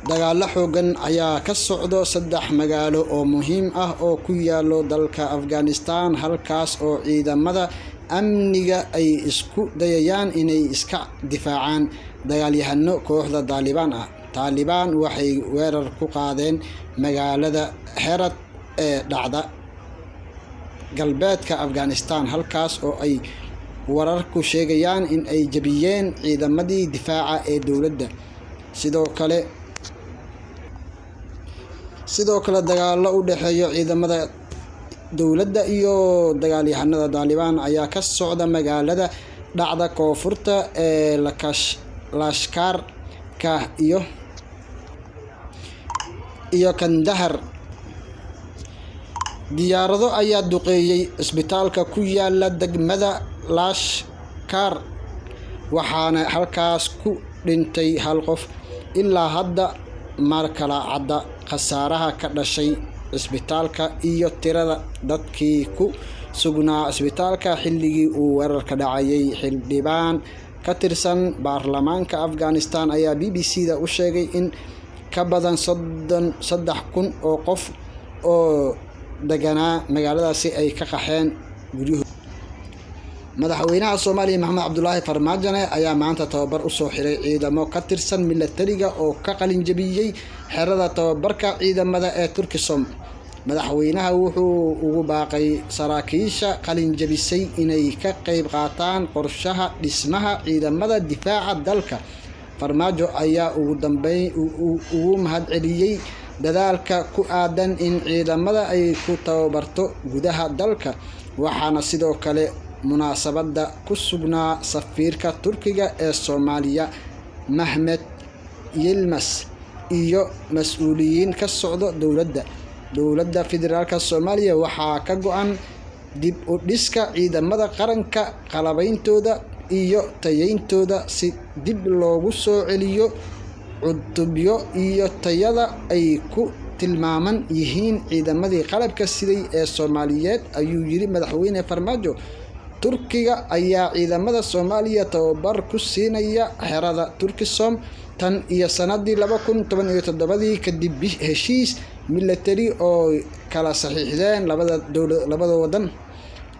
dagaalo xoogan ayaa ka socdo 3 magaalo oo muhiim ah oo ku yaalo dalka Afghanistan halkaas oo ciidamada amniga ay isku dayayaan inay iska difaacaan dagaalyahano kooxda Taliban waxay weerar ku qaadeen magaalada Herat ee dhacda galbeedka Afghanistan halkaas oo ay wararku sheegayaan in ay jabiyeen ciidamadii difaaca ee dowladda. sidoo kale dagaalo u dhaxeeya ciidamada dowladda iyo dagaalyahanada Taliban ayaa ka socda magaalada dhacda koonfurta ee Lashkar-ka iyo Kandahar. diyaarado ayaa duqeeyay isbitaalka ku yaala degmada Lashkar waxaana halkaas ku dhintay 1 qof. ilaa hadda mar kala cadda khasaaraha ka dhashay isbitaalka iyo tirada dadkii ku sugnaa isbitaalka xilligii uu weerarka dhacayay. xildhibaan ka tirsan baarlamaanka Afghanistan ayaa BBC-da u sheegay in ka badan 3,000 oo qof oo deganaa magaaladaasi ay ka qaxeen guryahooda. madaxweynaha Soomaaliya Maxamed Cabdullaahi Farmaajo ayaa maanta tababar u soo xiray ciidamo ka tirsan militariga oo ka qalin jabiyay xerada tababarka ciidamada ee Turkisom. madaxweynaha wuxuu ugu baaqay saraakiisha qalin jabisay inay ka qayb qaataan qorshaha dhismaha ciidamada difaaca dalka. Farmaajo ayaa ugu mahadceliyay dadaalka ku aadan in ciidamada ay ku tababarto gudaha dalka. waxaana sidoo kale munaasabada ku sugnaa safiirka Turkiga ee Soomaaliya Mehmet Yilmaz iyo mas'uuliyiin ka socda dowladda federaalka Soomaaliya. waxaa ka go'an dib u dhiska ciidamada qaranka, qalabeyntooda iyo tayeyntooda si dib loogu soo celiyo cutubyo iyo tayada ay ku tilmaaman yihiin ciidamadii qalabka siday ee Soomaaliyeed, ayuu yiri madaxweyne Farmaajo. Turkiga ayaa ciidamada Soomaaliya tababar ku siinaya xerada Turkisom tan iyo sanadii 2017 kadib heshiis military oo kala saxiixdeen labada wadan.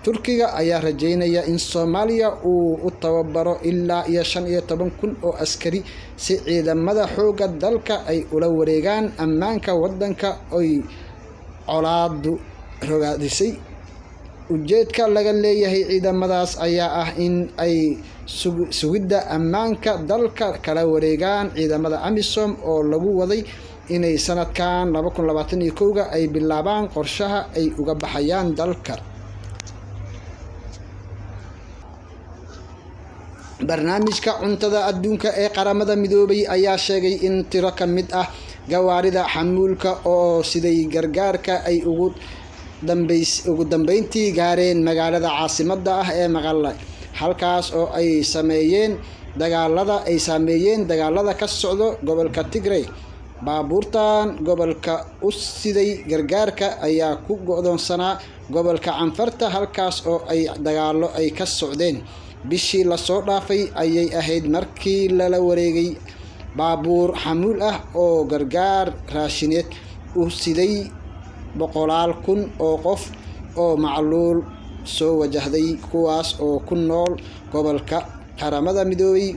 Turkiga ayaa rajeynaya in Soomaaliya uu u tababaro ilaa 15,000 oo askari si ciidamada xoogga dalka ay ula wareegaan ammaanka wadanka ay colaadu rogaadisay. ujeedka laga leeyahay ciidamadaas ayaa ah in ay sugidda ammaanka dalka kala wareegaan ciidamada AMISOM oo lagu waday inay sanadkan 2021 ay bilaabaan qorshaha ay uga baxayaan dalka. barnaamijka cuntada adduunka ee qaramada midoobay ayaa sheegay in tiro ka mid ah gawaarida xamuulka oo siday gargaarka ay ugu dambeyntii gaareen magaalada caasimadda ah ee Maqale, halkaas oo ay saameeyeen dagaalada ka socda gobolka Tigray. baabuurtan gobolka u siday gargaarka ayaa ku go'doonsanaa gobolka Canfarta halkaas oo ay dagaalo ay ka socdeen. bishii la soo dhaafay ayay ahayd markii lala wareegay baabuur xamuul ah oo gargaar raashineed u siday 100,000 oo qof oo macluul soo wajahday kuwaas oo ku nool gobolka. qaramada midoobay